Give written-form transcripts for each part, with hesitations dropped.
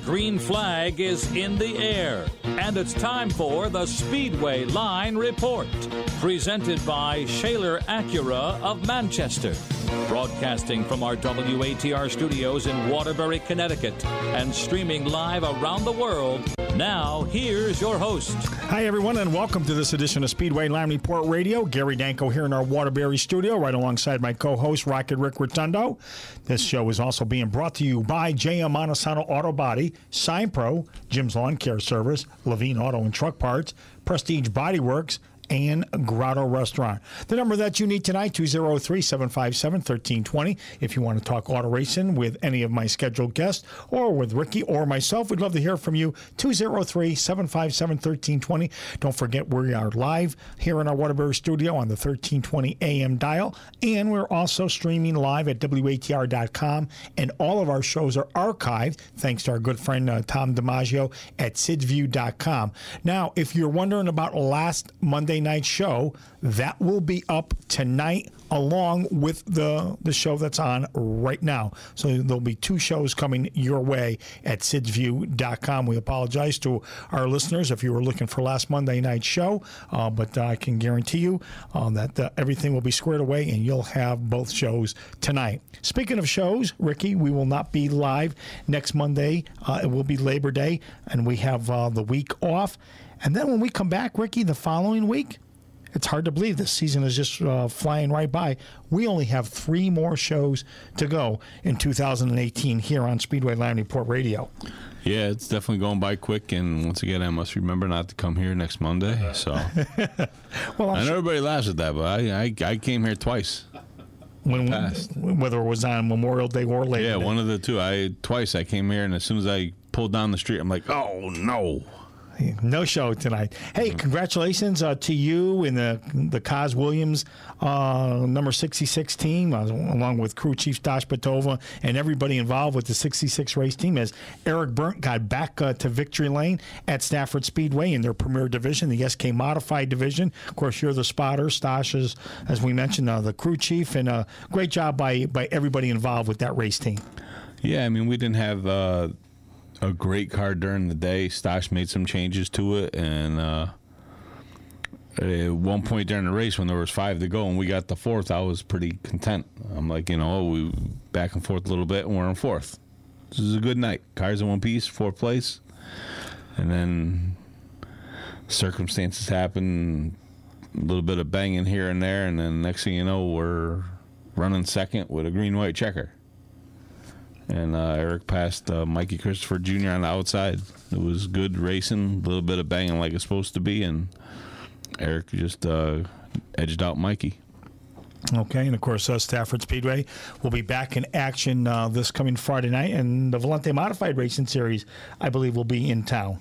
green flag is in the air, and it's time for the Speedway Line Report, presented by Shaler Acura of Manchester. Broadcasting from our WATR studios in Waterbury, Connecticut, and streaming live around the world, now here's your host. Hi, everyone, and welcome to this edition of Speedway Line Report Radio. Gary Danko here in our Waterbury studio, right alongside my co-host, Ricky Rotondo. This show is also being brought to you by J.M. Montesano Auto Body, Sign Pro, Jim's Lawn Care Service, Levine Auto and Truck Parts, Prestige Body Works, and Grotto Restaurant. The number that you need tonight, 203-757-1320. If you want to talk auto racing with any of my scheduled guests or with Ricky or myself, we'd love to hear from you, 203-757-1320. Don't forget we are live here in our Waterbury studio on the 1320 AM dial, and we're also streaming live at WATR.com, and all of our shows are archived, thanks to our good friend Tom DiMaggio at SidsView.com. Now, if you're wondering about last Monday night show, that will be up tonight along with the show that's on right now. So there'll be two shows coming your way at SidsView.com. We apologize to our listeners if you were looking for last Monday night show, but I can guarantee you that everything will be squared away and you'll have both shows tonight. Speaking of shows, Ricky, we will not be live next Monday. It will be Labor Day, and we have the week off. And then when we come back, Ricky, the following week, it's hard to believe this season is just flying right by. We only have 3 more shows to go in 2018 here on Speedway Line Report Radio. Yeah, it's definitely going by quick, and once again, I must remember not to come here next Monday. So, well, I know everybody laughs at that, but I came here twice. Whether it was on Memorial Day or Labor Day. Yeah, one of the two. Twice I came here, and as soon as I pulled down the street, I'm like, oh no. No show tonight. Hey, congratulations to you and the Kaz Williams number 66 team, along with crew chief Dash Patova and everybody involved with the 66 race team, as Eric Burnt got back to victory lane at Stafford Speedway in their premier division, the SK Modified division. Of course, you're the spotter. Stash is, as we mentioned, the crew chief, and great job by everybody involved with that race team. Yeah, I mean, we didn't have a great car during the day. Stosh made some changes to it, and at one point during the race when there was 5 to go and we got the 4th, I was pretty content. I'm like, we back and forth a little bit and we're in 4th. This is a good night. Cars in one piece, 4th place. And then circumstances happen, a little bit of banging here and there, and then next thing you know, we're running second with a green-white checker. And Eric passed Mikey Christopher Jr. on the outside. It was good racing, a little bit of banging like it's supposed to be, and Eric just edged out Mikey. Okay, and of course, Stafford Speedway will be back in action this coming Friday night, and the Volante Modified Racing Series, I believe, will be in town.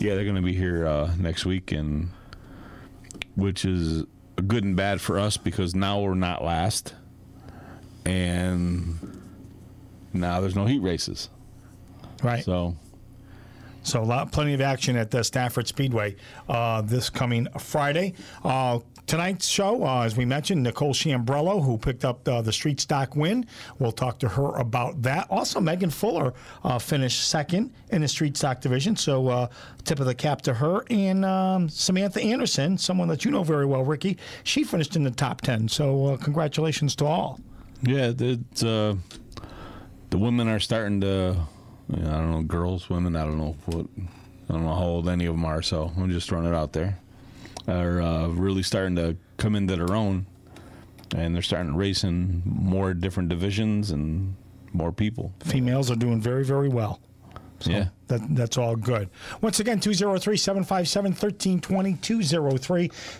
Yeah, they're going to be here next week, and which is good and bad for us because now we're not last, and now there's no heat races. Right. So plenty of action at the Stafford Speedway this coming Friday. Tonight's show, as we mentioned, Nicole Chambrello, who picked up the street stock win. We'll talk to her about that. Also, Megan Fuller finished second in the street stock division, so tip of the cap to her. And Samantha Anderson, someone that you know very well, Ricky, she finished in the top 10. So congratulations to all. Yeah, it's the women are starting to, I don't know, girls, women, I don't know how old any of them are, so I'm just throwing it out there, are really starting to come into their own, and they're starting to race in more different divisions and more people. Females are doing very, very well. So yeah. That's all good. Once again, 203-757-1320,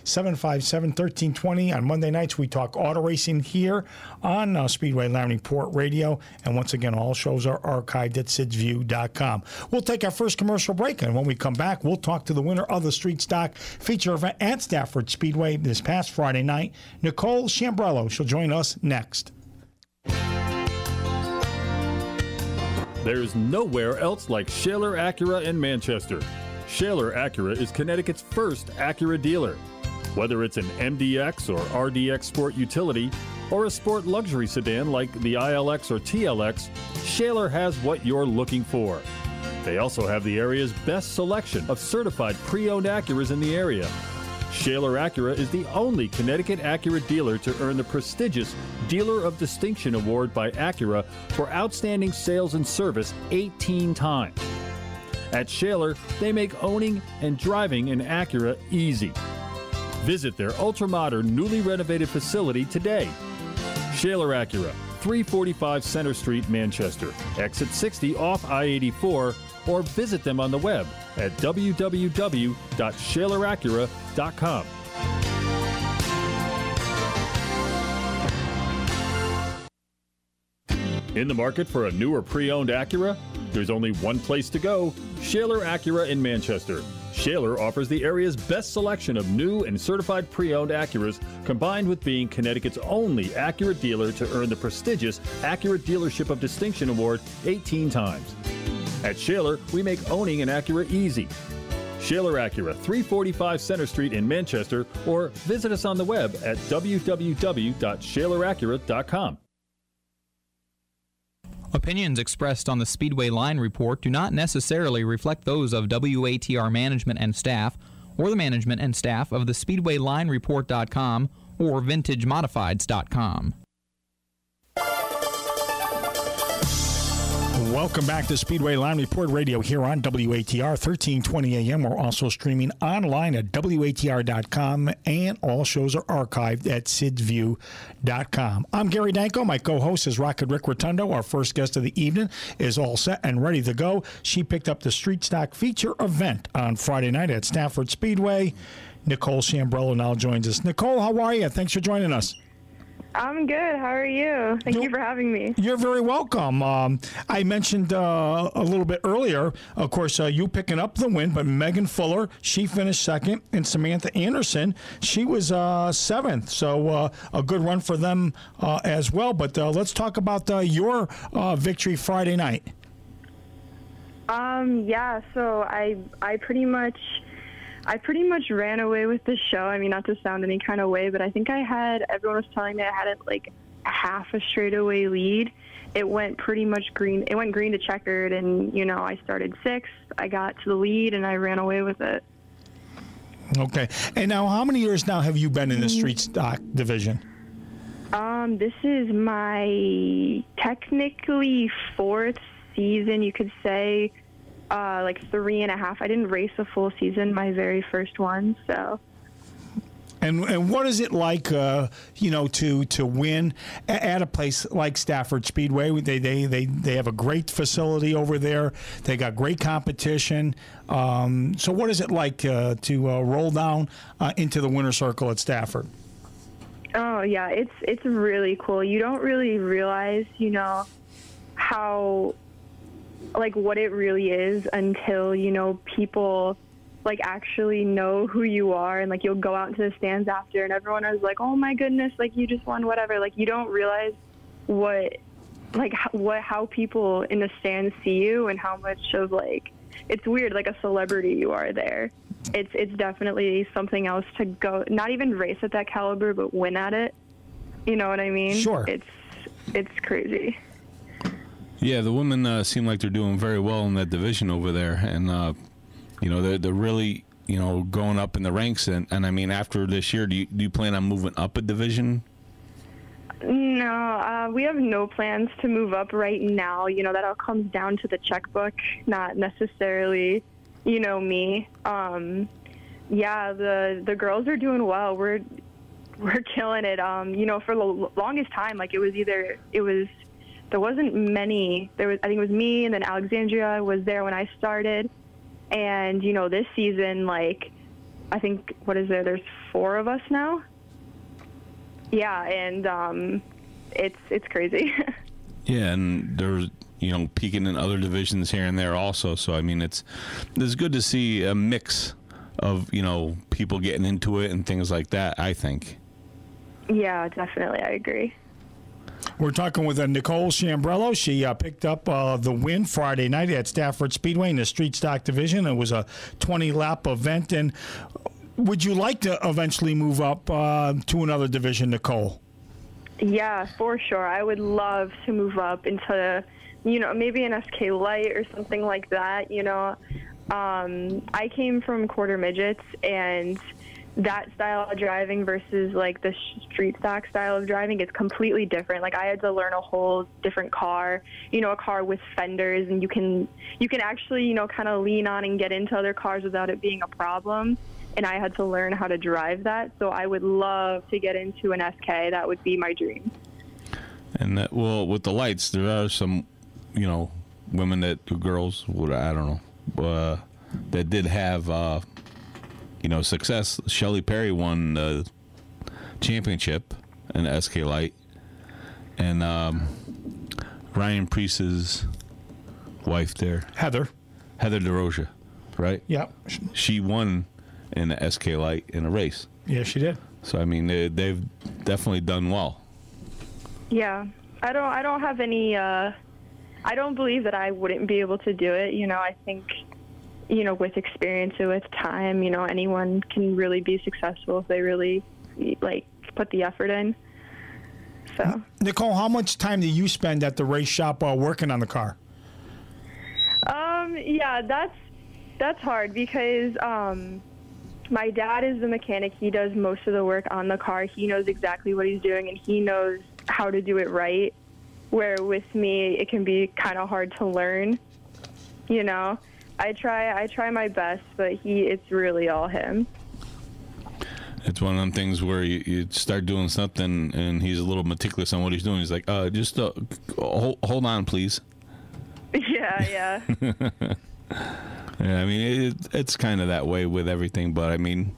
203-757-1320. On Monday nights, we talk auto racing here on Speedway Line Report Radio. And once again, all shows are archived at SidsView.com. We'll take our first commercial break, and when we come back, we'll talk to the winner of the Street Stock feature event at Stafford Speedway this past Friday night, Nicole Chambrello. She'll join us next. There's nowhere else like Shaler Acura in Manchester. Shaler Acura is Connecticut's first Acura dealer. Whether it's an MDX or RDX sport utility or a sport luxury sedan like the ILX or TLX, Shaler has what you're looking for. They also have the area's best selection of certified pre-owned Acuras in the area. Shaler Acura is the only Connecticut Acura dealer to earn the prestigious Dealer of Distinction Award by Acura for outstanding sales and service 18 times. At Shaler, they make owning and driving an Acura easy. Visit their ultra-modern, newly renovated facility today. Shaler Acura, 345 Center Street, Manchester, exit 60 off I-84, or visit them on the web at www.shaleracura.com. In the market for a new or pre-owned Acura? There's only one place to go, Shaler Acura in Manchester. Shaler offers the area's best selection of new and certified pre-owned Acuras, combined with being Connecticut's only Acura dealer to earn the prestigious Acura Dealership of Distinction Award 18 times. At Shaler, we make owning an Acura easy. Shaler Acura, 345 Center Street in Manchester, or visit us on the web at www.shaleracura.com. Opinions expressed on the Speedway Line Report do not necessarily reflect those of WATR management and staff, or the management and staff of the SpeedwayLineReport.com or VintageModifieds.com. Welcome back to Speedway Line Report Radio here on WATR 1320 AM. We're also streaming online at WATR.com, and all shows are archived at SidsView.com. I'm Gary Danko. My co-host is Rocket Rick Rotondo. Our first guest of the evening is all set and ready to go. She picked up the Street Stock feature event on Friday night at Stafford Speedway. Nicole Chambrello now joins us. Nicole, how are you? Thanks for joining us. I'm good. How are you? Thank you for having me. You're very welcome. I mentioned a little bit earlier, of course, you picking up the win, but Megan Fuller, she finished second, and Samantha Anderson, she was seventh. So a good run for them as well. But let's talk about your victory Friday night. Yeah, so I pretty much ran away with the show. I mean, not to sound any kind of way, but I think everyone was telling me I had like half a straightaway lead. It went pretty much green. It went green to checkered, and, I started sixth. I got to the lead, and I ran away with it. Okay. And now, how many years now have you been in the street stock division? This is my technically fourth season, you could say. Like 3.5. I didn't race a full season, my very first one. So. And what is it like, to win at a place like Stafford Speedway? They have a great facility over there. They got great competition. So what is it like to roll down into the winner's circle at Stafford? Oh yeah, it's really cool. You don't really realize, how. Like what it really is until, people like actually know who you are, and like you'll go out into the stands after and everyone is like, oh my goodness, like you just won whatever. Like you don't realize how people in the stands see you and how much of like, it's weird, like a celebrity you are there. It's definitely something else to go, not even race at that caliber, but win at it. You know what I mean? Sure. It's crazy. Yeah, the women seem like they're doing very well in that division over there, and they're really going up in the ranks. And I mean, after this year, do you plan on moving up a division? No, we have no plans to move up right now. That all comes down to the checkbook, not necessarily, me. Yeah, the girls are doing well. We're killing it. For the longest time, like there wasn't many. I think it was me, and then Alexandria was there when I started. And, this season, like, I think, what is there? There's 4 of us now. Yeah, and it's crazy. Yeah, and there's, peaking in other divisions here and there also. So, I mean, it's good to see a mix of, people getting into it and things like that, I think. Yeah, definitely. I agree. We're talking with Nicole Chambrello. She picked up the win Friday night at Stafford Speedway in the street stock division. It was a 20-lap event. And would you like to eventually move up to another division, Nicole? Yeah, for sure. I would love to move up into, maybe an SK Light or something like that, I came from quarter midgets, and that style of driving versus like the street stock style of driving is completely different. Like I had to learn a whole different car, a car with fenders, and you can actually, kind of lean on and get into other cars without it being a problem. And I had to learn how to drive that. So I would love to get into an SK. That would be my dream. And with the lights, there are some, women girls, I don't know, that did have, success. Shelly Perry won the championship in SK Light, and Ryan Priest's wife there, Heather DeRosia, right? Yeah, she won in the SK Light in a race. Yeah, she did. So I mean, they've definitely done well. Yeah, I don't have any. I don't believe that I wouldn't be able to do it. I think, with experience and with time, anyone can really be successful if they really put the effort in. So, Nicole, how much time do you spend at the race shop while working on the car? Yeah, that's hard because my dad is the mechanic. He does most of the work on the car. He knows exactly what he's doing, and he knows how to do it right. Where with me, it can be kind of hard to learn. I try my best, but it's really all him. It's one of them things where you start doing something, and he's a little meticulous on what he's doing. He's like, just hold on, please. Yeah. Yeah, I mean, it's kind of that way with everything, but I mean,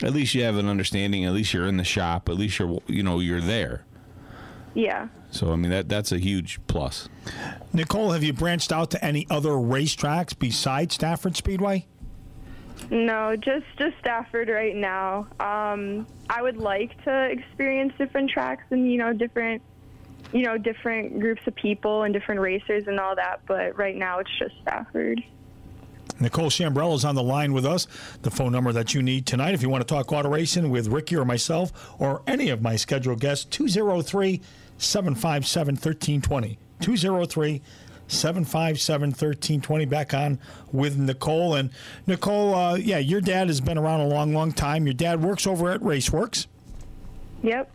at least you have an understanding. At least you're in the shop. At least you're there. Yeah. So I mean, that's a huge plus. Nicole, have you branched out to any other racetracks besides Stafford Speedway? No, just Stafford right now. I would like to experience different tracks and different groups of people and different racers and all that, but right now it's just Stafford. Nicole Chambrello is on the line with us. The phone number that you need tonight, if you want to talk auto racing with Ricky or myself or any of my scheduled guests, 203-757-1320. 203-757-1320. Back on with Nicole. And Nicole, your dad has been around a long, long time. Your dad works over at Raceworks. Yep.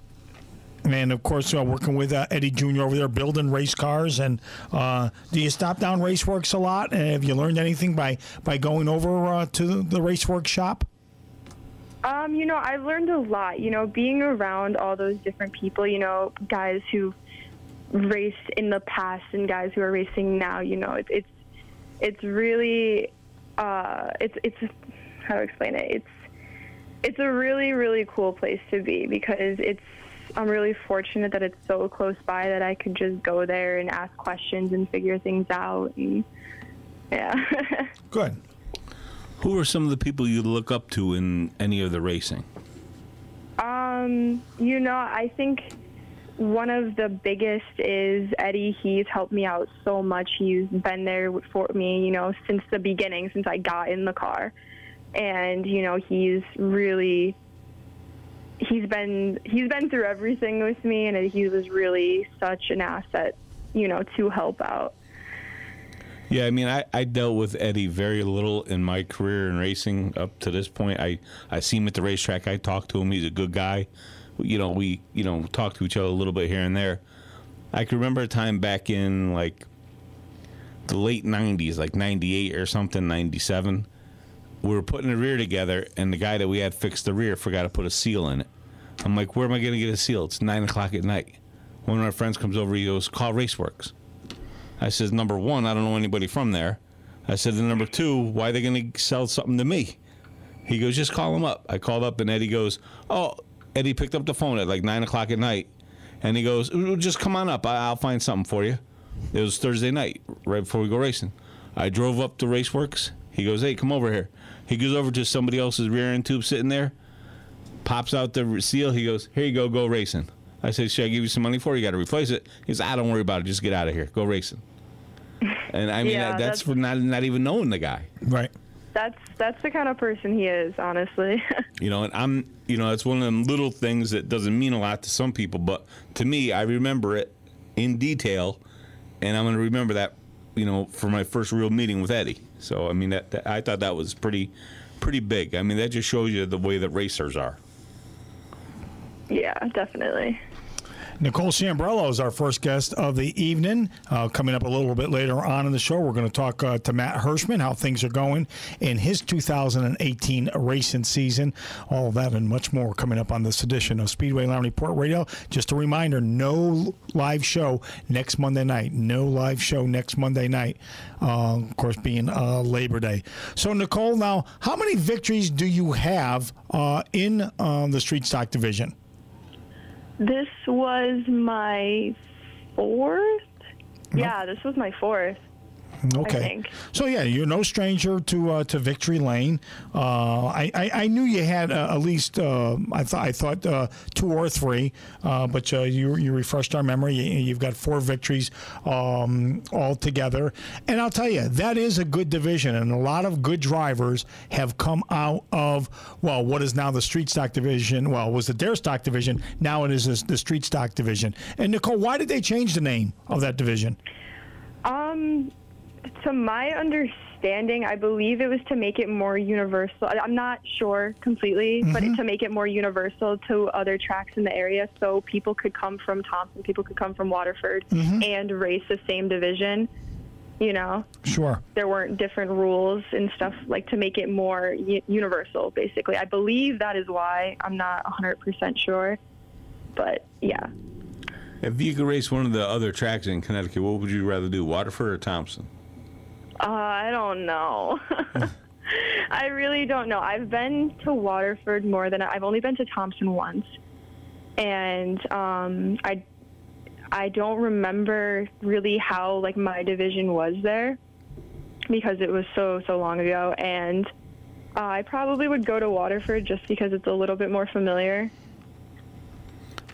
And, of course, working with Eddie Jr. over there building race cars. And do you stop down Raceworks a lot? And have you learned anything by going over to the Raceworks shop? I've learned a lot, being around all those different people, guys who raced in the past and guys who are racing now. It's really, it's how to explain it? It's a really, really cool place to be because I'm really fortunate that it's so close by that I could just go there and ask questions and figure things out. And yeah. Good. Who are some of the people you look up to in any of the racing? I think one of the biggest is Eddie. He's helped me out so much. He's been there for me, since the beginning, since I got in the car. And, he's been through everything with me, and he was really such an asset, to help out. Yeah, I mean, I dealt with Eddie very little in my career in racing up to this point. I see him at the racetrack. I talk to him. He's a good guy. We talk to each other a little bit here and there. I can remember a time back in, the late 90s, 98 or something, 97. We were putting the rear together, and the guy that we had fixed the rear forgot to put a seal in it. I'm like, where am I going to get a seal? It's 9 o'clock at night. One of our friends comes over, he goes, call Raceworks. I said, number one, I don't know anybody from there. I said, and number two, why are they going to sell something to me? He goes, just call him up. I called up, and Eddie goes, Eddie picked up the phone at 9 o'clock at night, and he goes, just come on up. I'll find something for you. It was Thursday night, right before we go racing. I drove up to Raceworks. He goes, hey, come over here. He goes over to somebody else's rear end tube sitting there, pops out the seal. He goes, here you go racing. I said, should I give you some money for it? You got to replace it. He goes, don't worry about it. Just get out of here. Go racing. And I mean, that's for not even knowing the guy. Right. That's the kind of person he is, honestly. And you know, it's one of them little things that doesn't mean a lot to some people, but to me, I remember it in detail, and I'm going to remember that, you know, for my first real meeting with Eddie. So, I mean, that I thought that was pretty big. I mean, that just shows you the way that racers are. Yeah, definitely. Nicole Chambrello is our first guest of the evening. Coming up a little bit later on in the show, we're going to talk to Matt Hirschman, how things are going in his 2018 racing season. All of that and much more coming up on this edition of Speedway Line Report Radio. Just a reminder, no live show next Monday night. No live show next Monday night, of course, being Labor Day. So, Nicole, now, how many victories do you have in the street stock division? This was my 4th? Yeah, this was my 4th. Okay. I think. So yeah, you're no stranger to Victory Lane. I knew you had at least I thought 2 or 3, but you refreshed our memory. You've got 4 victories all together, and I'll tell you that is a good division, and a lot of good drivers have come out of what is now the street stock division. Well, it was the dare stock division. Now it is the street stock division. And Nicole, why did they change the name of that division? To my understanding, I believe it was to make it more universal. I'm not sure completely, but to make it more universal to other tracks in the area, so people could come from Thompson, people could come from Waterford, and race the same division. You know, sure. There weren't different rules and stuff, like to make it more universal. Basically, I believe that is why. I'm not 100% sure, but yeah. If you could race one of the other tracks in Connecticut, what would you rather do, Waterford or Thompson? I don't know. I really don't know. I've been to Waterford more than I've only been to Thompson once, and I don't remember really how like my division was there because it was so long ago, and I probably would go to Waterford just because it's a little bit more familiar.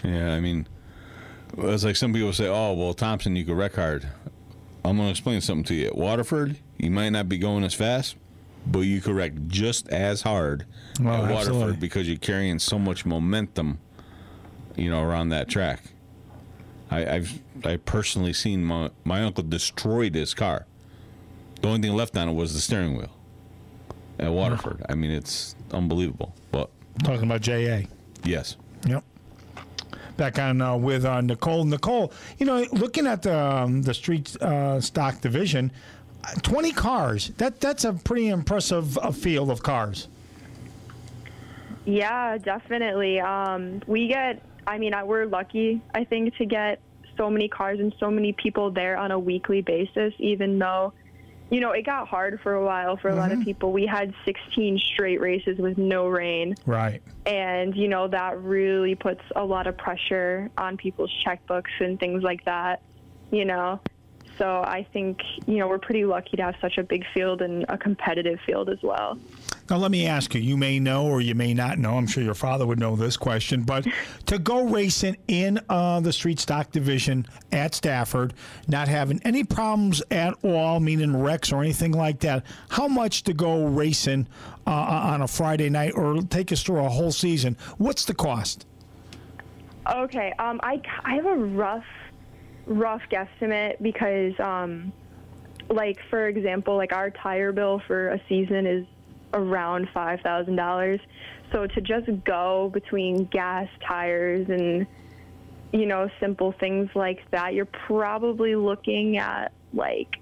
Yeah, I mean, it's like some people say, "Oh, well, Thompson, you could wreck hard." I'm going to explain something to you. At Waterford, you might not be going as fast, but you could wreck just as hard at Waterford absolutely. because you're carrying so much momentum, you know, around that track. I've personally seen my uncle destroyed his car. The only thing left on it was the steering wheel at Waterford. I mean, it's unbelievable. But Talking about JA. yes. Yep. Back on with Nicole. Nicole, you know, looking at the street stock division, 20 cars. That's a pretty impressive field of cars. Yeah, definitely. We're lucky, I think, to get so many cars and so many people there on a weekly basis, even though, you know, it got hard for a while for a lot of people. We had 16 straight races with no rain. Right. And, you know, that really puts a lot of pressure on people's checkbooks and things like that, you know. So I think, you know, we're pretty lucky to have such a big field and a competitive field as well. Now, let me ask you, you may know or you may not know, I'm sure your father would know this question, but to go racing in the street stock division at Stafford, not having any problems at all, meaning wrecks or anything like that, how much to go racing on a Friday night or take us through a whole season? What's the cost? Okay, I have a rough guesstimate because, like, for example, like our tire bill for a season is around $5,000. So to just go between gas, tires, and, you know, simple things like that, you're probably looking at like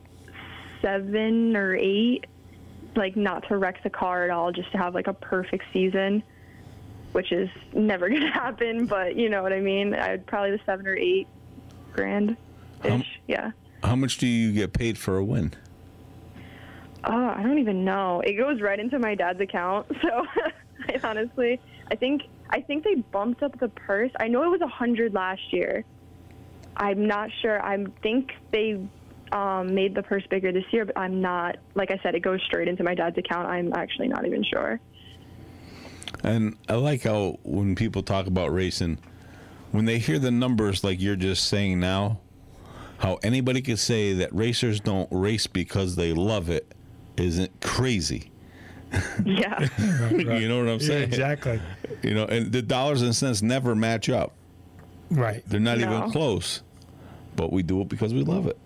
7 or 8, like not to wreck the car at all, just to have like a perfect season, which is never going to happen. But you know what I mean? I'd probably the 7 or 8 grand-ish. Yeah. How much do you get paid for a win? Oh, I don't even know. It goes right into my dad's account. So I think they bumped up the purse. I know it was $100 last year. I'm not sure. I think they made the purse bigger this year, but I'm not. Like I said, it goes straight into my dad's account. I'm actually not even sure. And I like how when people talk about racing, when they hear the numbers like you're just saying now, how anybody could say that racers don't race because they love it isn't crazy. Yeah. You know what I'm saying? Yeah, exactly. You know, and the dollars and cents never match up. Right. They're not No. even close. But we do it because we love it.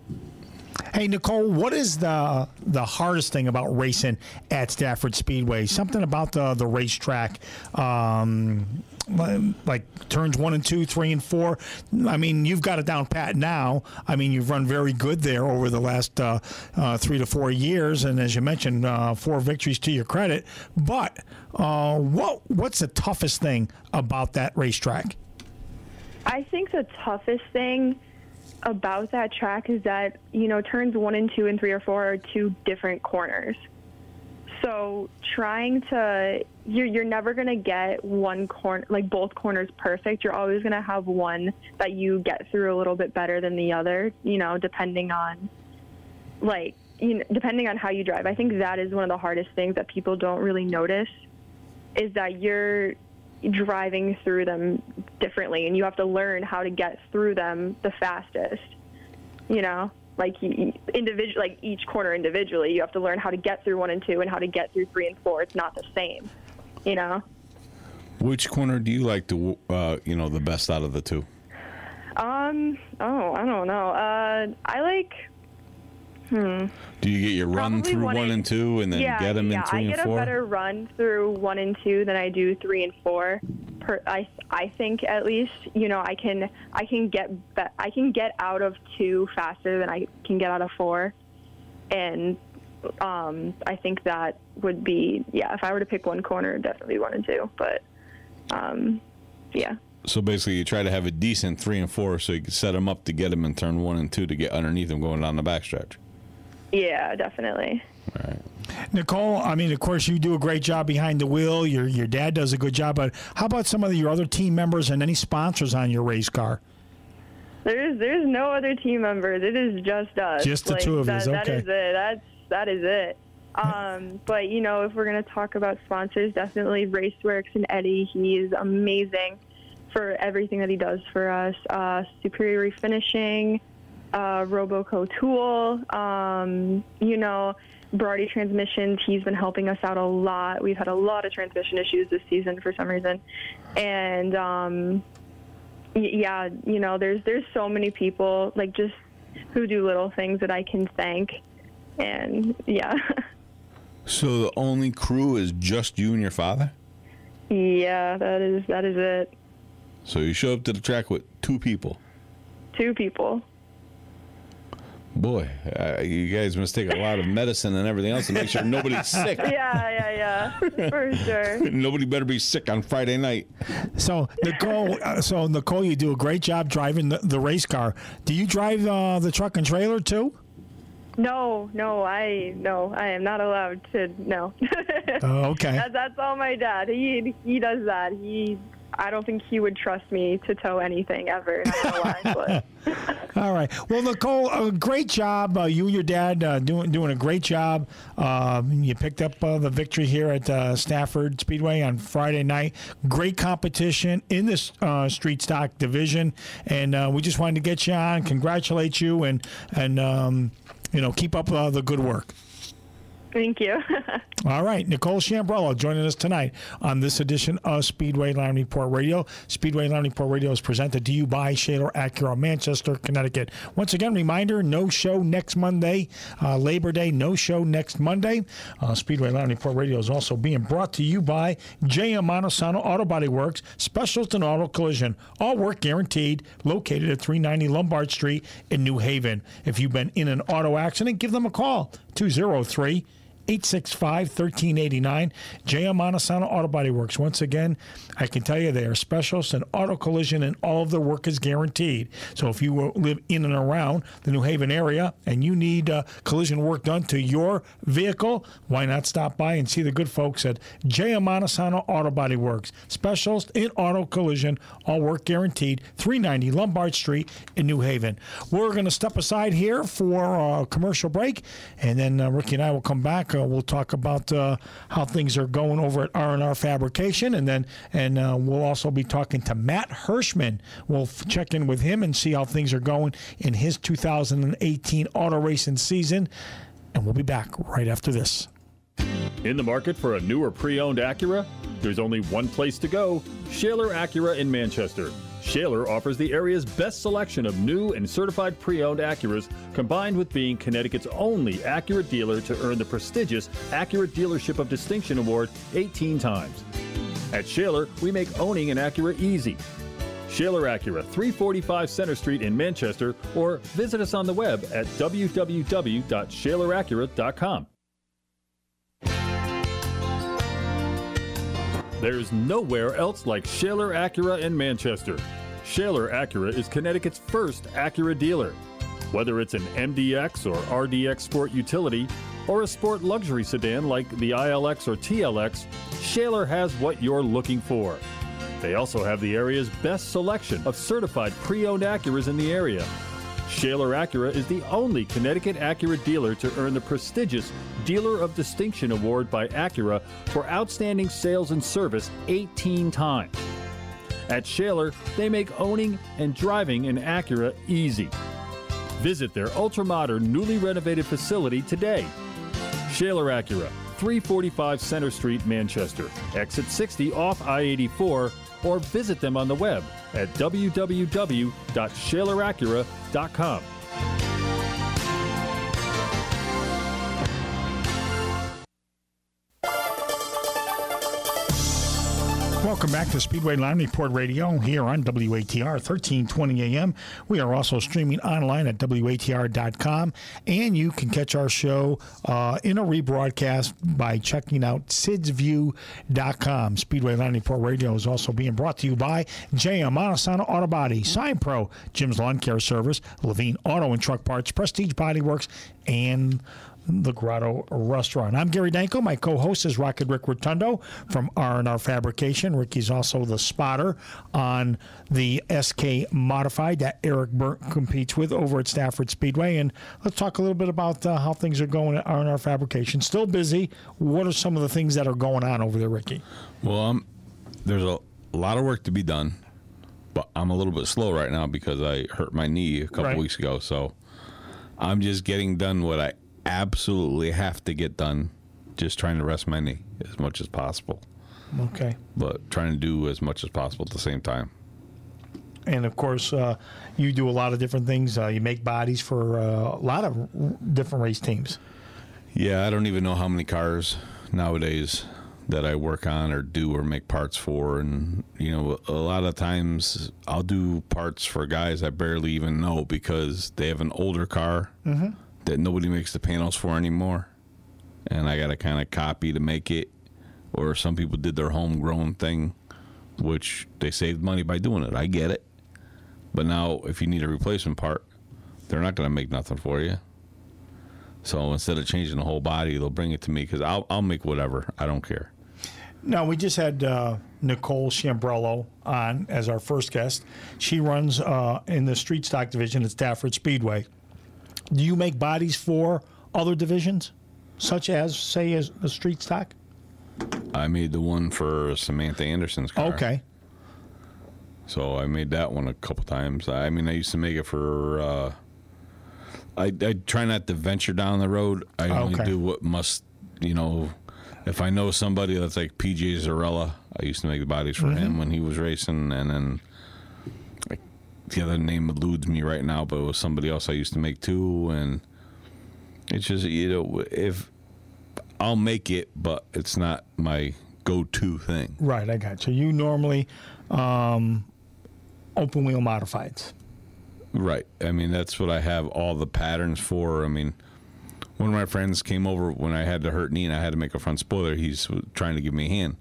Hey, Nicole, what is the hardest thing about racing at Stafford Speedway? Something about the racetrack, like turns 1 and 2, 3 and 4. I mean, you've got it down pat now. I mean, you've run very good there over the last 3 to 4 years, and as you mentioned, 4 victories to your credit. But what's the toughest thing about that racetrack? I think the toughest thing about that track is that, you know, turns 1 and 2 and 3 or 4 are 2 different corners. So trying to, you're never going to get one corner, like both corners perfect. You're always going to have one that you get through a little bit better than the other, you know, depending on how you drive. I think that is one of the hardest things that people don't really notice, is that you're driving through them differently, and you have to learn how to get through them the fastest. You know, like each corner individually, you have to learn how to get through 1 and 2 and how to get through 3 and 4. It's not the same, you know. Which corner do you like to, the best out of the 2? I don't know. I like. Do you get your run Probably through 1 and 2 and then get them in 3 and 4? I get a better run through 1 and 2 than I do 3 and 4. I think, at least, you know, I can get out of 2 faster than I can get out of 4, and I think that would be, if I were to pick one corner, definitely 1 and 2. But yeah. So basically, you try to have a decent 3 and 4, so you can set them up to get them in turn 1 and 2 to get underneath them going down the backstretch. Yeah, definitely. All right. Nicole, I mean, of course, you do a great job behind the wheel. Your dad does a good job. But how about some of your other team members and any sponsors on your race car? There's no other team members. It is just us. Just the 2 of us. That Okay. is it. That is it. But, you know, if we're going to talk about sponsors, definitely Raceworks and Eddie. He is amazing for everything that he does for us. Superior Refinishing, Roboco Tool, you know, Brody Transmissions. He's been helping us out a lot. We've had a lot of transmission issues this season for some reason. And, yeah, you know, there's so many people, like, just who do little things that I can thank. And, yeah. So the only crew is just you and your father? Yeah, that is it. So you show up to the track with 2 people? 2 people. Boy, you guys must take a lot of medicine and everything else to make sure nobody's sick. Yeah, for sure. Nobody better be sick on Friday night. So Nicole, you do a great job driving the race car. Do you drive the truck and trailer too? No, I am not allowed to. No. Oh, okay. That's all my dad. He does that. I don't think he would trust me to tow anything ever. I don't know why, but. All right. Well, Nicole, great job. You and your dad doing a great job. You picked up the victory here at Stafford Speedway on Friday night. Great competition in this street stock division, and we just wanted to get you on, congratulate you, and keep up the good work. Thank you. All right. Nicole Chambrello joining us tonight on this edition of Speedway Line Report Radio. Speedway Line Report Radio is presented to you by Shaler Acura, Manchester, Connecticut. Once again, reminder, no show next Monday. Labor Day, no show next Monday. Speedway Line Report Radio is also being brought to you by J.M. Montesano Auto Body Works, specialist in auto collision. All work guaranteed, located at 390 Lombard Street in New Haven. If you've been in an auto accident, give them a call, 203-865-1389. J.M. Montesano Auto Body Works. Once again, I can tell you they are specialists in auto collision, and all of their work is guaranteed. So if you live in and around the New Haven area and you need collision work done to your vehicle, why not stop by and see the good folks at J.M. Montesano Auto Body Works. Specialist in auto collision, all work guaranteed, 390 Lombard Street in New Haven. We're going to step aside here for a commercial break, and then Ricky and I will come back. We'll talk about how things are going over at R&R Fabrication, and we'll also be talking to Matt Hirschman. We'll check in with him and see how things are going in his 2018 auto racing season, and we'll be back right after this. In the market for a new or pre-owned Acura? There's only one place to go, Shaler Acura in Manchester. Shaler offers the area's best selection of new and certified pre-owned Acuras, combined with being Connecticut's only Acura dealer to earn the prestigious Acura Dealership of Distinction Award 18 times. At Shaler, we make owning an Acura easy. Shaler Acura, 345 Center Street in Manchester, or visit us on the web at www.shaleracura.com. There's nowhere else like Shaler Acura in Manchester. Shaler Acura is Connecticut's first Acura dealer. Whether it's an MDX or RDX sport utility, or a sport luxury sedan like the ILX or TLX, Shaler has what you're looking for. They also have the area's best selection of certified pre-owned Acuras in the area. Shaler Acura is the only Connecticut Acura dealer to earn the prestigious Dealer of Distinction Award by Acura for outstanding sales and service 18 times. At Shaler, they make owning and driving an Acura easy. Visit their ultra-modern, newly renovated facility today. Shaler Acura, 345 Center Street, Manchester, exit 60 off I-84, or visit them on the web at www.shaleracura.com. Welcome back to Speedway Line Report Radio here on WATR 1320 AM. We are also streaming online at WATR.com, and you can catch our show in a rebroadcast by checking out SidsView.com. Speedway Line Report Radio is also being brought to you by JM Montesano Auto Body, Sign Pro, Jim's Lawn Care Service, Levine Auto and Truck Parts, Prestige Body Works, and the Grotto Restaurant. I'm Gary Danko. My co-host is Rocket Rick Rotondo from R&R Fabrication. Ricky's also the spotter on the SK Modified that Eric Burnt competes with over at Stafford Speedway. And let's talk a little bit about how things are going at R&R Fabrication. Still busy. What are some of the things that are going on over there, Ricky? Well, there's a lot of work to be done, but I'm a little bit slow right now because I hurt my knee a couple weeks ago. So I'm just getting done what I absolutely have to get done, just trying to rest my knee as much as possible. Okay. But trying to do as much as possible at the same time. And, of course, you do a lot of different things. You make bodies for a lot of different race teams. Yeah, I don't even know how many cars nowadays that I work on or do or make parts for. And, you know, a lot of times I'll do parts for guys I barely even know because they have an older car that nobody makes the panels for anymore. And I got to kind of copy to make it. Or some people did their homegrown thing, which they saved money by doing it. I get it. But now if you need a replacement part, they're not going to make nothing for you. So instead of changing the whole body, they'll bring it to me because I'll make whatever. I don't care. Now, we just had Nicole Chambrello on as our first guest. She runs in the street stock division at Stafford Speedway. Do you make bodies for other divisions, such as, say, as a street stock? I made the one for Samantha Anderson's car. Okay. So I made that one a couple times. I mean, I used to make it for... I try not to venture down the road. I only do what must, you know... If I know somebody that's like PJ Zarella, I used to make the bodies for him when he was racing, and then... The other name eludes me right now, but it was somebody else I used to make too, and it's just, you know, if I'll make it, but it's not my go-to thing. Right, I got you. You normally open wheel modifieds. Right. I mean, that's what I have all the patterns for. I mean, one of my friends came over when I had the hurt knee and I had to make a front spoiler. He's trying to give me a hand.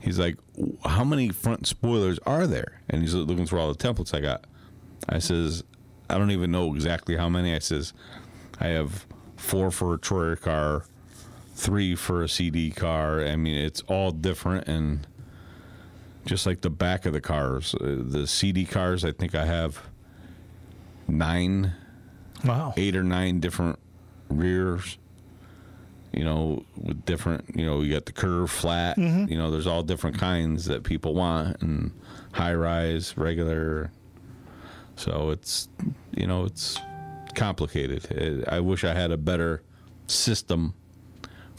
He's like, how many front spoilers are there? And he's looking through all the templates I got. I says, I don't even know exactly how many. I says, I have 4 for a Troyer car, 3 for a CD car. I mean, it's all different. And just like the back of the cars, the CD cars, I think I have 8 or 9 different rears. You know, with different, you know, you got the curve, flat, you know, there's all different kinds that people want, and high rise, regular. So it's, you know, it's complicated. I wish I had a better system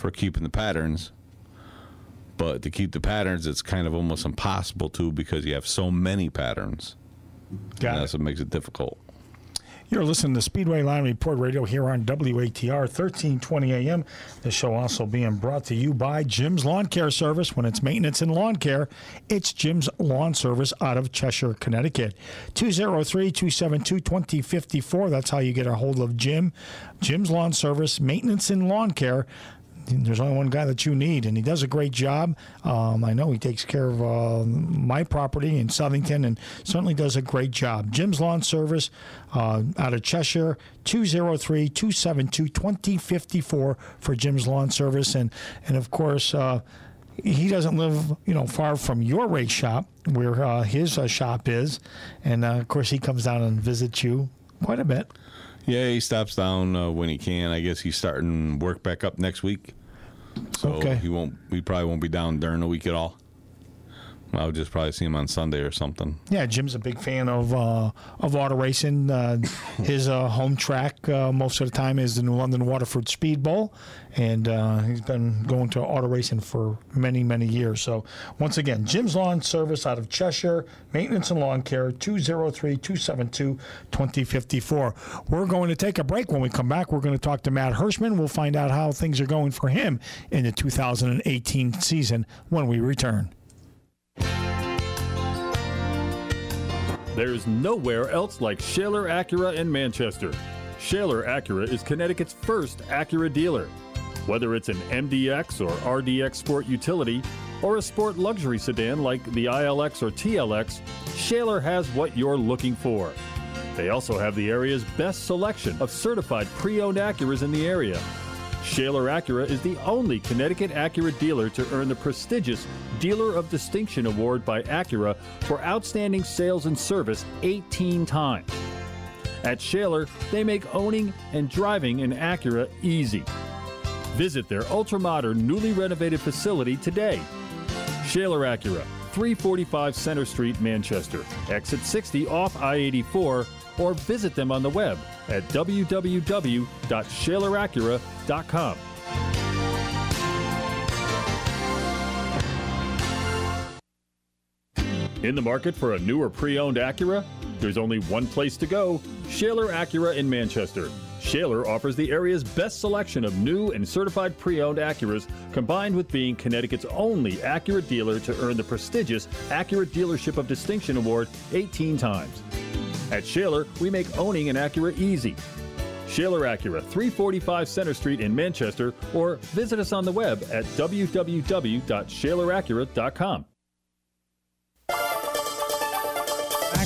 for keeping the patterns. But to keep the patterns, it's kind of almost impossible to, because you have so many patterns. That's what makes it difficult. You're listening to Speedway Line Report Radio here on WATR 1320 AM. The show also being brought to you by Jim's Lawn Care Service. When it's maintenance and lawn care, it's Jim's Lawn Service out of Cheshire, Connecticut. 203-272-2054. That's how you get a hold of Jim. Jim's Lawn Service, maintenance and lawn care. There's only one guy that you need, and he does a great job. I know he takes care of my property in Southington and certainly does a great job. Jim's Lawn Service out of Cheshire, 203-272-2054 for Jim's Lawn Service. And of course, he doesn't live, far from your race shop where his shop is. And, of course, he comes down and visits you quite a bit. Yeah, he stops down when he can. I guess he's starting work back up next week. So he probably won't be down during the week at all. I'll just probably see him on Sunday or something. Yeah, Jim's a big fan of auto racing. His home track most of the time is the New London Waterford Speed Bowl, and he's been going to auto racing for many, many years. So once again, Jim's Lawn Service out of Cheshire, maintenance and lawn care, 203-272-2054. We're going to take a break. When we come back, we're going to talk to Matt Hirschman. We'll find out how things are going for him in the 2018 season when we return. There's nowhere else like Shaler Acura in Manchester. Shaler Acura is Connecticut's first Acura dealer. Whether it's an MDX or RDX sport utility or a sport luxury sedan like the ILX or TLX, Shaler has what you're looking for. They also have the area's best selection of certified pre-owned Acuras in the area. Shaler Acura is the only Connecticut Acura dealer to earn the prestigious Dealer of Distinction Award by Acura for outstanding sales and service 18 times. At Shaler, they make owning and driving an Acura easy. Visit their ultra-modern, newly renovated facility today. Shaler Acura, 345 Center Street, Manchester, exit 60 off I-84, or visit them on the web at www.shaleracura.com. In the market for a new or pre-owned Acura? There's only one place to go, Shaler Acura in Manchester. Shaler offers the area's best selection of new and certified pre-owned Acuras, combined with being Connecticut's only Acura dealer to earn the prestigious Acura Dealership of Distinction Award 18 times. At Shaler, we make owning an Acura easy. Shaler Acura, 345 Center Street in Manchester, or visit us on the web at www.shaleracura.com.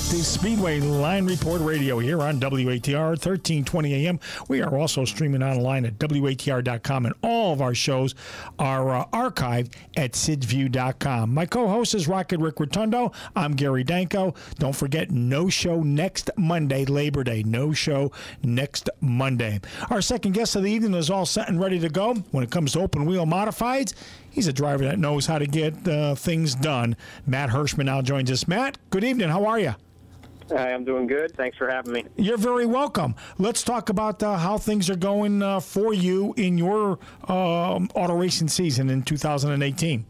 The Speedway Line Report Radio here on WATR 1320 AM. We are also streaming online at WATR.com, and all of our shows are archived at SidsView.com. My co-host is Rocket Rick Rotondo. I'm Gary Danko. Don't forget, no show next Monday, Labor Day. No show next Monday. Our second guest of the evening is all set and ready to go. When it comes to open wheel modifieds, he's a driver that knows how to get things done. Matt Hirschman now joins us. Matt, good evening. How are you? Hi, I'm doing good. Thanks for having me. You're very welcome. Let's talk about how things are going for you in your auto racing season in 2018.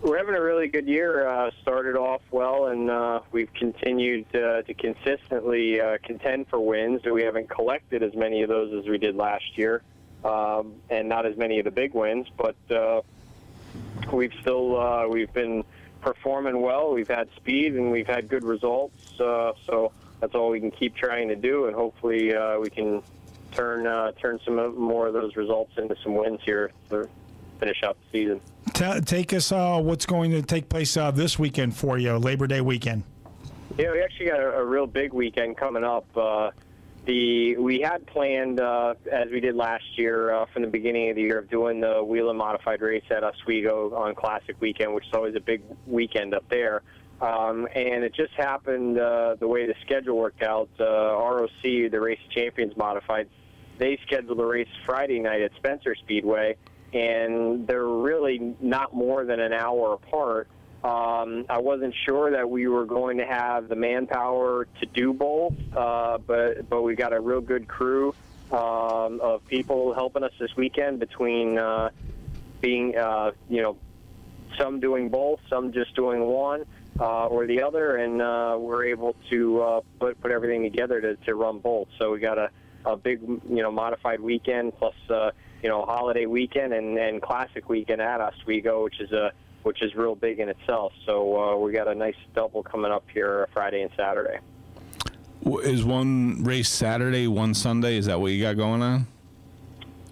We're having a really good year. Started off well, and we've continued to consistently contend for wins. We haven't collected as many of those as we did last year, and not as many of the big wins, but we've been performing well. We've had speed and we've had good results, so that's all we can keep trying to do, and hopefully we can turn some more of those results into some wins here to finish out the season. Take us what's going to take place this weekend for you, Labor Day weekend. Yeah, we actually got a real big weekend coming up. We had planned, as we did last year, from the beginning of the year, of doing the Whelen Modified race at Oswego on Classic Weekend, which is always a big weekend up there. And it just happened the way the schedule worked out. ROC, the Race Champions Modified, they scheduled the race Friday night at Spencer Speedway, and they're really not more than an hour apart. I wasn't sure that we were going to have the manpower to do both, but we got a real good crew of people helping us this weekend between being, some doing both, some just doing one or the other, and we're able to put everything together to run both. So we got a big, modified weekend plus, holiday weekend and classic weekend at Oswego, which is real big in itself. So we got a nice double coming up here Friday and Saturday. Is one race Saturday, one Sunday? Is that what you got going on?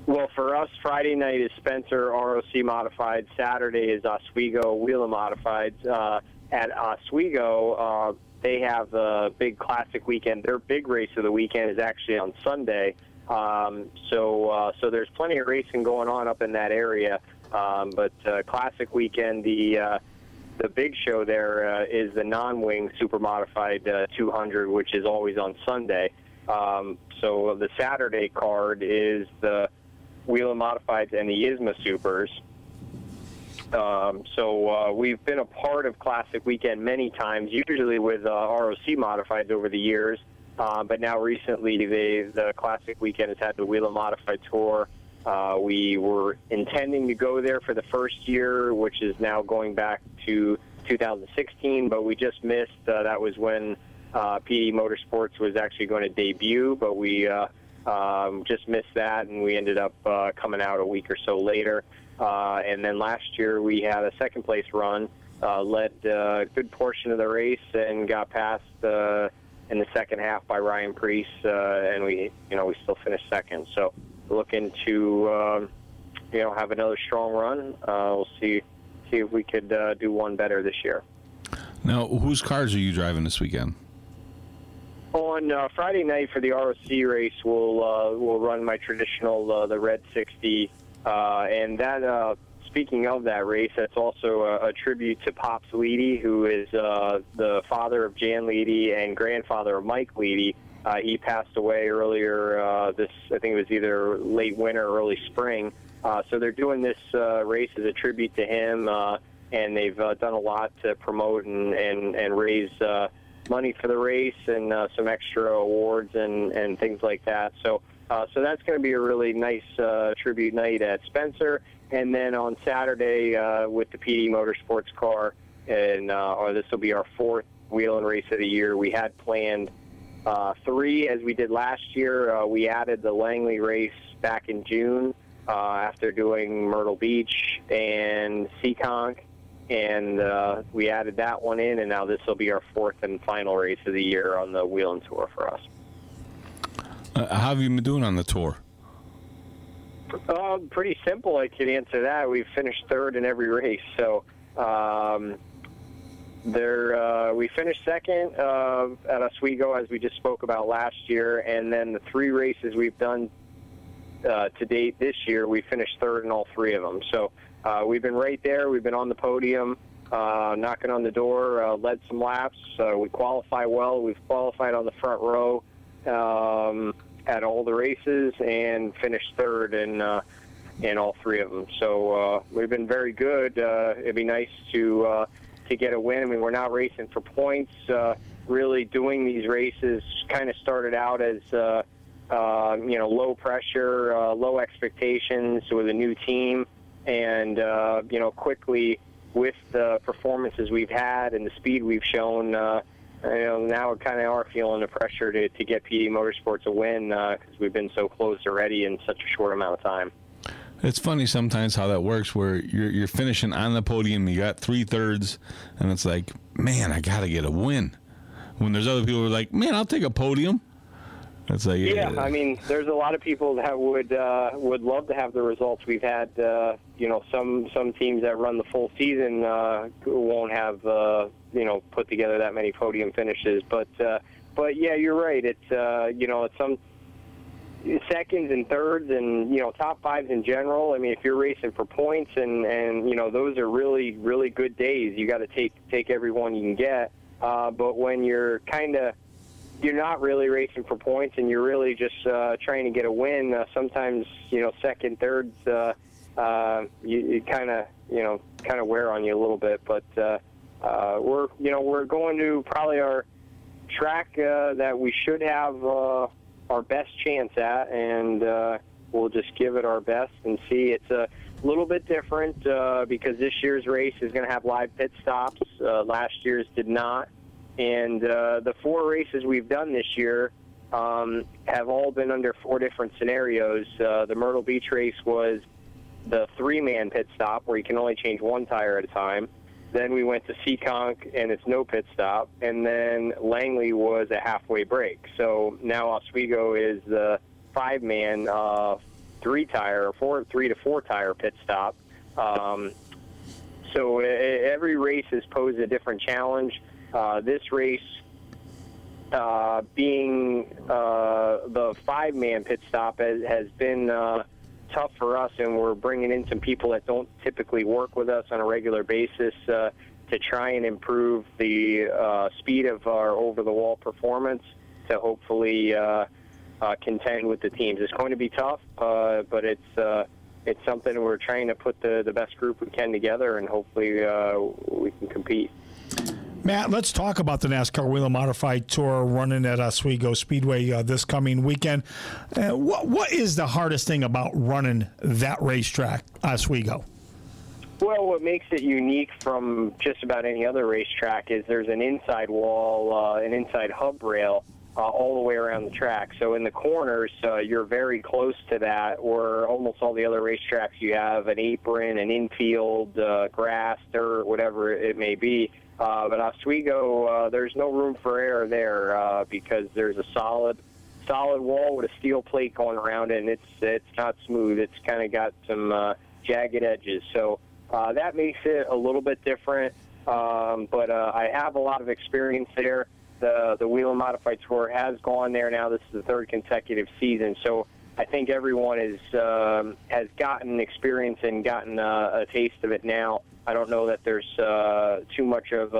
Well, for us, Friday night is Spencer ROC Modified. Saturday is Oswego Wheeler Modified. At Oswego, they have a big classic weekend. Their big race of the weekend is actually on Sunday. So there's plenty of racing going on up in that area. But classic weekend, the big show there is the non-wing super modified 200, which is always on Sunday. So the Saturday card is the Wheeler Modifieds and the ISMA Supers. So we've been a part of Classic Weekend many times, usually with ROC Modifieds over the years. But now recently the Classic Weekend has had the Wheeler Modified Tour. We were intending to go there for the first year, which is now going back to 2016, but we just missed. That was when PD Motorsports was actually going to debut, but we just missed that, and we ended up coming out a week or so later. And then last year we had a second-place run, led a good portion of the race, and got passed in the second half by Ryan Priest, and we still finished second. So looking to have another strong run. We'll see if we could do one better this year. Now, whose cars are you driving this weekend? On Friday night for the ROC race, we'll run my traditional the Red 60, and that. Speaking of that race, that's also a tribute to Pops Leedy, who is the father of Jan Leedy and grandfather of Mike Leedy. He passed away earlier I think it was either late winter or early spring. So they're doing this race as a tribute to him, and they've done a lot to promote and raise money for the race and some extra awards and things like that. So that's going to be a really nice tribute night at Spencer. And then on Saturday with the PD Motorsports car, and this will be our fourth wheeling race of the year. We had planned 3 as we did last year. We added the Langley race back in June after doing Myrtle Beach and Seekonk, and we added that one in, and now this will be our fourth and final race of the year on the wheeling tour for us. How have you been doing on the tour? Pretty simple. I could answer that. We've finished third in every race. So we finished second at Oswego, as we just spoke about last year, and then the 3 races we've done to date this year, we finished third in all 3 of them. So we've been right there. We've been on the podium, knocking on the door, led some laps. We qualify well. We've qualified on the front row at all the races and finished third in all 3 of them. So we've been very good. It'd be nice to get a win. I mean, we're not racing for points. Really doing these races kind of started out as low pressure, low expectations with a new team, and quickly with the performances we've had and the speed we've shown. Now we kind of are feeling the pressure to get PD Motorsports a win because we've been so close already in such a short amount of time. It's funny sometimes how that works, where you're finishing on the podium, you got 3 thirds, and it's like, man, I got to get a win. When there's other people who are like, man, I'll take a podium. It's like, yeah, I mean, there's a lot of people that would love to have the results we've had. Some teams that run the full season won't have put together that many podium finishes. But yeah, you're right. It's it's some seconds and thirds and top 5s in general. I mean, if you're racing for points and those are really, really good days, you got to take every one you can get. But when you're not really racing for points and you're really just trying to get a win, sometimes second, thirds you kind of wear on you a little bit. But we're going to probably our track that we should have our best chance at, and we'll just give it our best and see. It's a little bit different because this year's race is going to have live pit stops. Last year's did not. And the 4 races we've done this year have all been under 4 different scenarios. The Myrtle Beach race was the 3-man pit stop where you can only change 1 tire at a time. Then we went to Seekonk, and it's no pit stop. And then Langley was a halfway break. So now Oswego is the 5-man 3-tire or 3 to 4 tire pit stop. So every race has posed a different challenge. This race being the 5-man pit stop has been tough for us, and we're bringing in some people that don't typically work with us on a regular basis to try and improve the speed of our over-the-wall performance to hopefully contend with the teams. It's going to be tough, but it's something we're trying to put the best group we can together, and hopefully we can compete. Matt, let's talk about the NASCAR Whelen Modified Tour running at Oswego Speedway this coming weekend. What is the hardest thing about running that racetrack, Oswego? Well, what makes it unique from just about any other racetrack is there's an inside wall, an inside hub rail all the way around the track. So in the corners, you're very close to that, where almost all the other racetracks you have an apron, an infield, grass, dirt, whatever it may be. But Oswego, there's no room for error there because there's a solid wall with a steel plate going around it, and it's not smooth. It's kind of got some jagged edges. So that makes it a little bit different. But I have a lot of experience there. The Whelen Modified Tour has gone there now. This is the 3rd consecutive season. So I think everyone has gotten experience and gotten a taste of it now. I don't know that there's too much of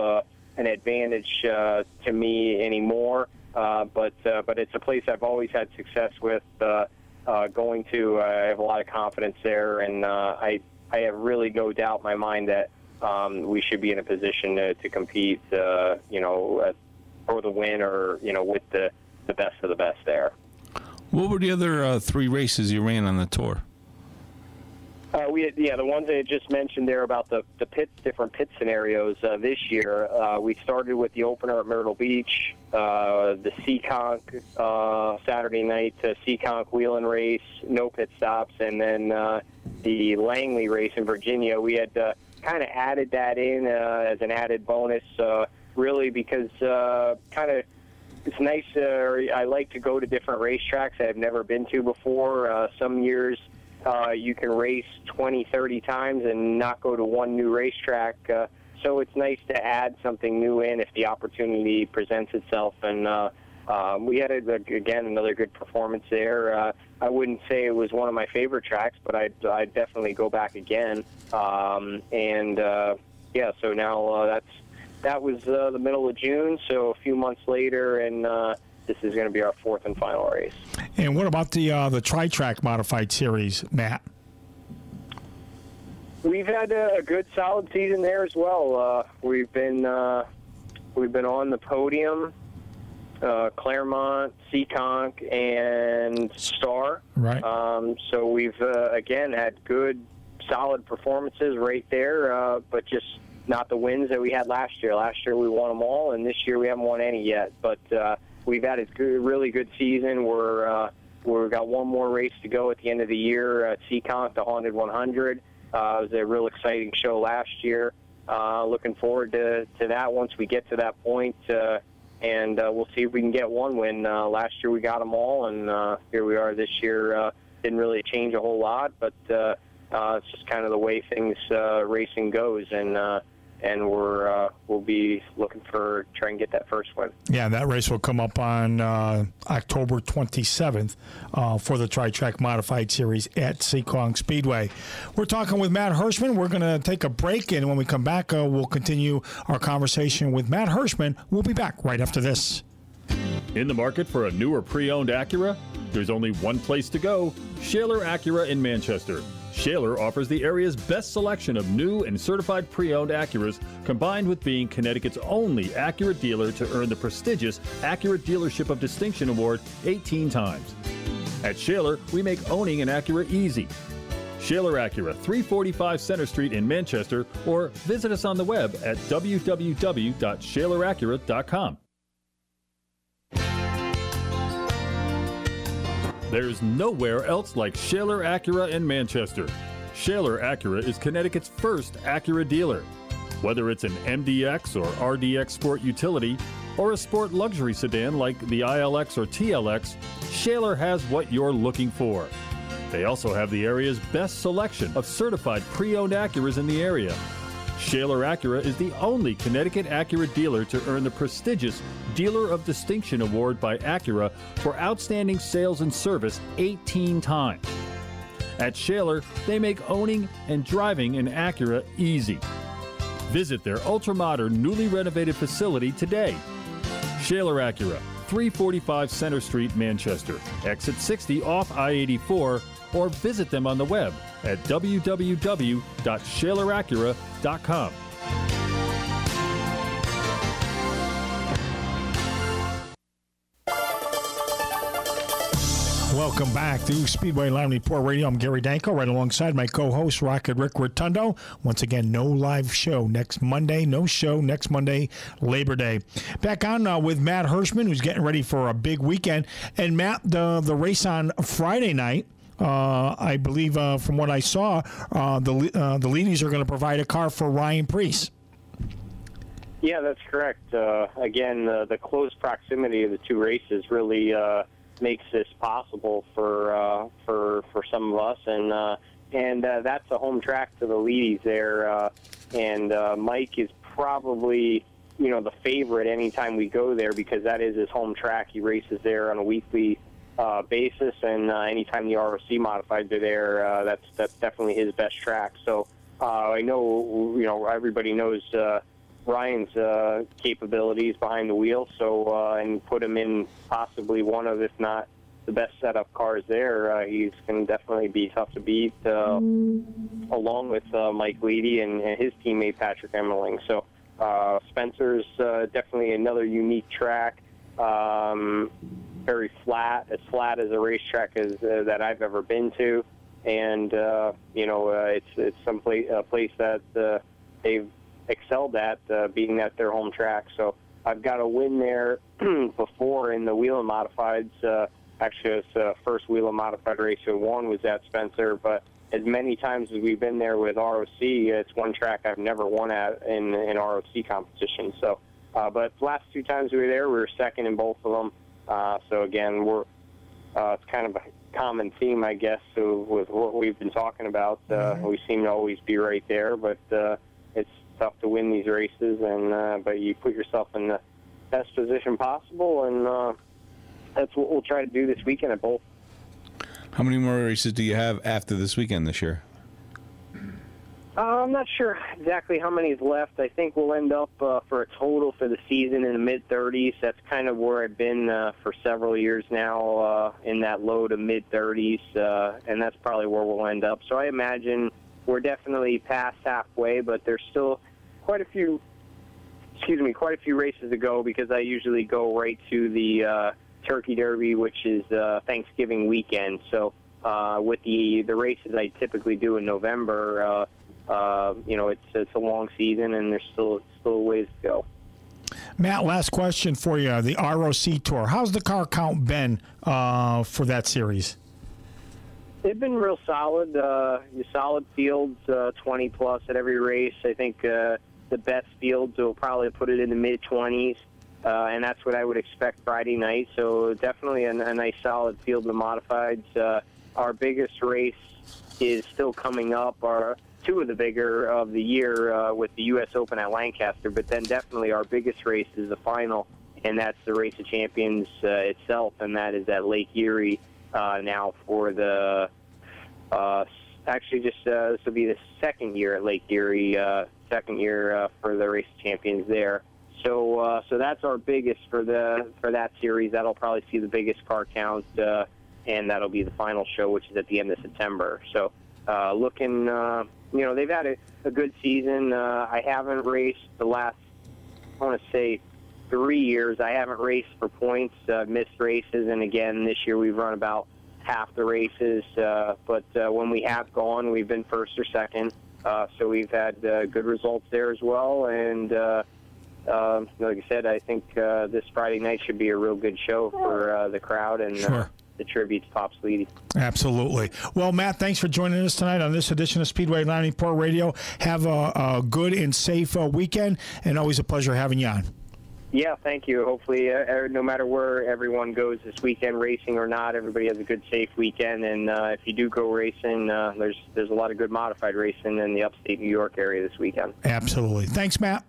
an advantage to me anymore, but it's a place I've always had success with going to. I have a lot of confidence there, and I have really no doubt in my mind that we should be in a position to compete, for the win or, with the best of the best there. What were the other 3 races you ran on the tour? The ones I just mentioned there about the different pit scenarios this year. We started with the opener at Myrtle Beach, the Seekonk Saturday night Seekonk Whelen race, no pit stops, and then the Langley race in Virginia. We had kind of added that in as an added bonus, really because it's nice. I like to go to different racetracks I've never been to before. Some years you can race 20, 30 times and not go to one new racetrack. So it's nice to add something new in if the opportunity presents itself. And we had, again, another good performance there. I wouldn't say it was one of my favorite tracks, but I'd definitely go back again. So now that was the middle of June, so a few months later, and this is going to be our 4th and final race. And what about the Tri-Track Modified Series, Matt? We've had a good, solid season there as well. We've been on the podium, Claremont, Seekonk, and Star. Right. So we've again had good, solid performances right there, but just not the wins that we had last year. Last year we won them all, and this year we haven't won any yet. But we've had a really good season. We've got one more race to go at the end of the year at Seekonk, the Haunted 100. It was a real exciting show last year. Looking forward to that once we get to that point, and we'll see if we can get one win. Last year we got them all, and here we are this year. Didn't really change a whole lot, but it's just kind of the way things racing goes, and we'll be looking for try and get that first win. Yeah, that race will come up on October 27th for the Tri-Track Modified Series at Seekonk Speedway. We're talking with Matt Hirschman. We're going to take a break, and when we come back, we'll continue our conversation with Matt Hirschman. We'll be back right after this. In the market for a new or pre-owned Acura? There's only one place to go, Shaler Acura in Manchester. Shaler offers the area's best selection of new and certified pre-owned Acuras, combined with being Connecticut's only Acura dealer to earn the prestigious Acura Dealership of Distinction Award 18 times. At Shaler, we make owning an Acura easy. Shaler Acura, 345 Center Street in Manchester, or visit us on the web at www.shaleracura.com. There's nowhere else like Shaler Acura in Manchester. Shaler Acura is Connecticut's first Acura dealer. Whether it's an MDX or RDX sport utility, or a sport luxury sedan like the ILX or TLX, Shaler has what you're looking for. They also have the area's best selection of certified pre-owned Acuras in the area. Shaler Acura is the only Connecticut Acura dealer to earn the prestigious Dealer of Distinction Award by Acura for outstanding sales and service 18 times. At Shaler, they make owning and driving an Acura easy. Visit their ultra-modern, newly renovated facility today. Shaler Acura, 345 Center Street, Manchester, exit 60 off I-84, or visit them on the web at www.shaleracura.com. Welcome back to Speedway Line Report Radio. I'm Gary Danko, right alongside my co-host, Rocket Rick Rotondo. Once again, no live show next Monday. No show next Monday, Labor Day. Back on with Matt Hirschman, who's getting ready for a big weekend. And Matt, the race on Friday night, I believe from what I saw, the leadies are going to provide a car for Ryan Preece. Yeah, that's correct. Again, the close proximity of the two races really makes this possible for some of us, and that's a home track to the leadies there. And Mike is probably the favorite anytime we go there because that is his home track. He races there on a weekly basis, and anytime the ROC modifieds are there, that's definitely his best track. So I know everybody knows Ryan's capabilities behind the wheel, so and put him in possibly one of, if not the best setup cars there. He's going to definitely be tough to beat, along with Mike Leedy and his teammate Patrick Emmerling. So Spencer's definitely another unique track. Very flat as a racetrack as that I've ever been to, and it's some place that they've excelled at, being at their home track. So I've got a win there before in the Whelen Modifieds. Actually, it's first Whelen Modified race I won was at Spencer, but as many times as we've been there with ROC, it's one track I've never won at in ROC competition. So, but the last two times we were there, we were second in both of them. So again, it's kind of a common theme, I guess, with what we've been talking about. We seem to always be right there, but it's tough to win these races, and but you put yourself in the best position possible, and that's what we'll try to do this weekend at both. How many more races do you have after this weekend this year? I'm not sure exactly how many is left. I think we'll end up for a total for the season in the mid-30s. That's kind of where I've been for several years now, in that low to mid-30s, and that's probably where we'll end up. So I imagine we're definitely past halfway, but there's still quite a few races to go, because I usually go right to the Turkey Derby, which is Thanksgiving weekend. So with the races I typically do in November, it's a long season, and there's still a ways to go. Matt, last question for you. The ROC Tour, how's the car count been for that series? They've been real solid. Solid fields, 20-plus at every race. I think the best fields will probably put it in the mid-20s, and that's what I would expect Friday night. So definitely a nice solid field of modifieds. Our biggest race is still coming up. Two of the bigger of the year with the U.S. Open at Lancaster, but then definitely our biggest race is the final, and that's the Race of Champions itself, and that is at Lake Erie now for the this will be the second year at Lake Erie, for the Race of Champions there. So that's our biggest for that series. That'll probably see the biggest car count, and that'll be the final show, which is at the end of September. So looking, they've had a good season. I haven't raced the last, I want to say, 3 years. I haven't raced for points, missed races, and again, this year we've run about half the races. But when we have gone, we've been first or second. So we've had good results there as well. And like I said, I think this Friday night should be a real good show for the crowd and the tribute to Pop Sleedy. Absolutely. Well, Matt, thanks for joining us tonight on this edition of Speedway Line Report Radio. Have a good and safe weekend, and always a pleasure having you on. Yeah, thank you. Hopefully, no matter where everyone goes this weekend, racing or not, everybody has a good, safe weekend. And if you do go racing, there's a lot of good modified racing in the upstate New York area this weekend. Absolutely. Thanks, Matt.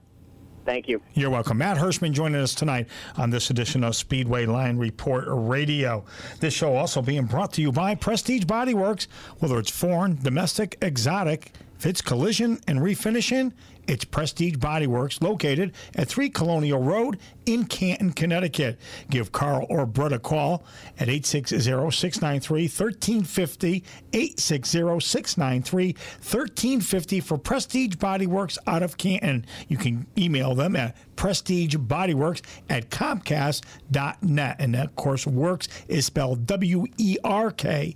Thank you. You're welcome. Matt Hirschman joining us tonight on this edition of Speedway Line Report Radio. This show also being brought to you by Prestige Body Works. Whether it's foreign, domestic, exotic, if it's collision and refinishing, it's Prestige Body Works, located at 3 Colonial Road in Canton, Connecticut. Give Carl or Brett a call at 860-693-1350, 860-693-1350 for Prestige Body Works out of Canton. You can email them at prestigebodyworks@comcast.net. And that, of course, works is spelled WERKS.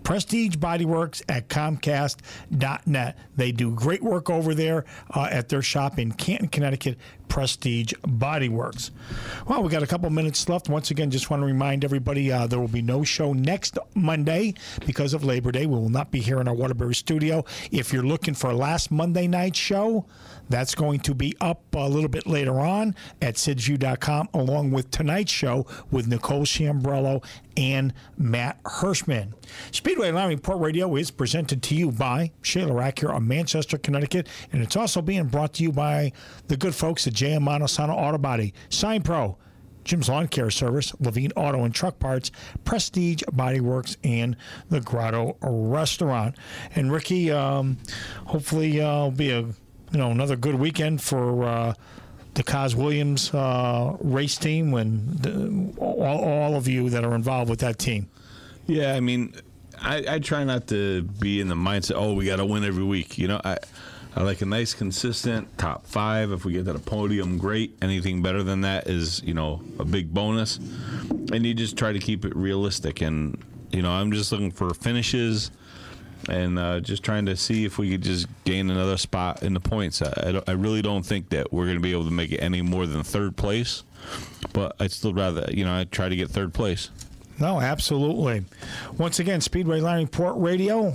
prestigebodyworks@comcast.net. They do great work over there at their shop in Canton, Connecticut, Prestige Body Works. Well, we got a couple minutes left. Once again, just want to remind everybody there will be no show next Monday because of Labor Day. We will not be here in our Waterbury studio. If you're looking for a last Monday night show, that's going to be up a little bit later on at sidsview.com, along with tonight's show with Nicole Chambrello and Matt Hirschman. Speedway Line Report Radio is presented to you by Shaler Acura of Manchester, Connecticut, and it's also being brought to you by the good folks at J.M. Montesano Auto Body, Sign Pro, Jim's Lawn Care Service, Levine Auto and Truck Parts, Prestige Body Works, and the Grotto Restaurant. And Ricky, hopefully it'll be another good weekend for the Cos Williams race team when all of you that are involved with that team. Yeah, I mean, I try not to be in the mindset, we got to win every week. I like a nice, consistent top 5. If we get to the podium, great. Anything better than that is, a big bonus. And you just try to keep it realistic. And, I'm just looking for finishes and just trying to see if we could just gain another spot in the points. I really don't think that we're going to be able to make it any more than 3rd place. But I'd still rather, I try to get 3rd place. No, absolutely. Once again, Speedway Line Report Radio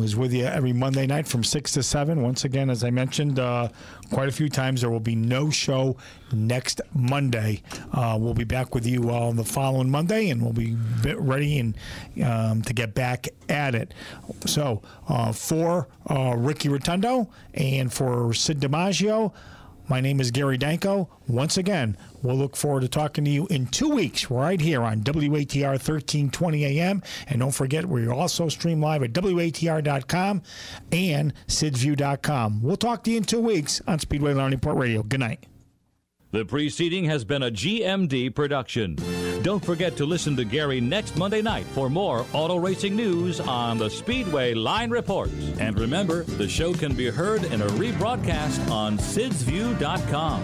is with you every Monday night from 6 to 7. Once again, as I mentioned quite a few times, there will be no show next Monday. We'll be back with you the following Monday, and we'll be ready and to get back at it. So for Ricky Rotondo and for Sid DiMaggio, my name is Gary Danko. Once again, we'll look forward to talking to you in 2 weeks right here on WATR 1320 AM. And don't forget, we're also stream live at WATR.com and SidsView.com. We'll talk to you in 2 weeks on Speedway Line Report Radio. Good night. The preceding has been a GMD production. Don't forget to listen to Gary next Monday night for more auto racing news on the Speedway Line Report. And remember, the show can be heard in a rebroadcast on SidsView.com.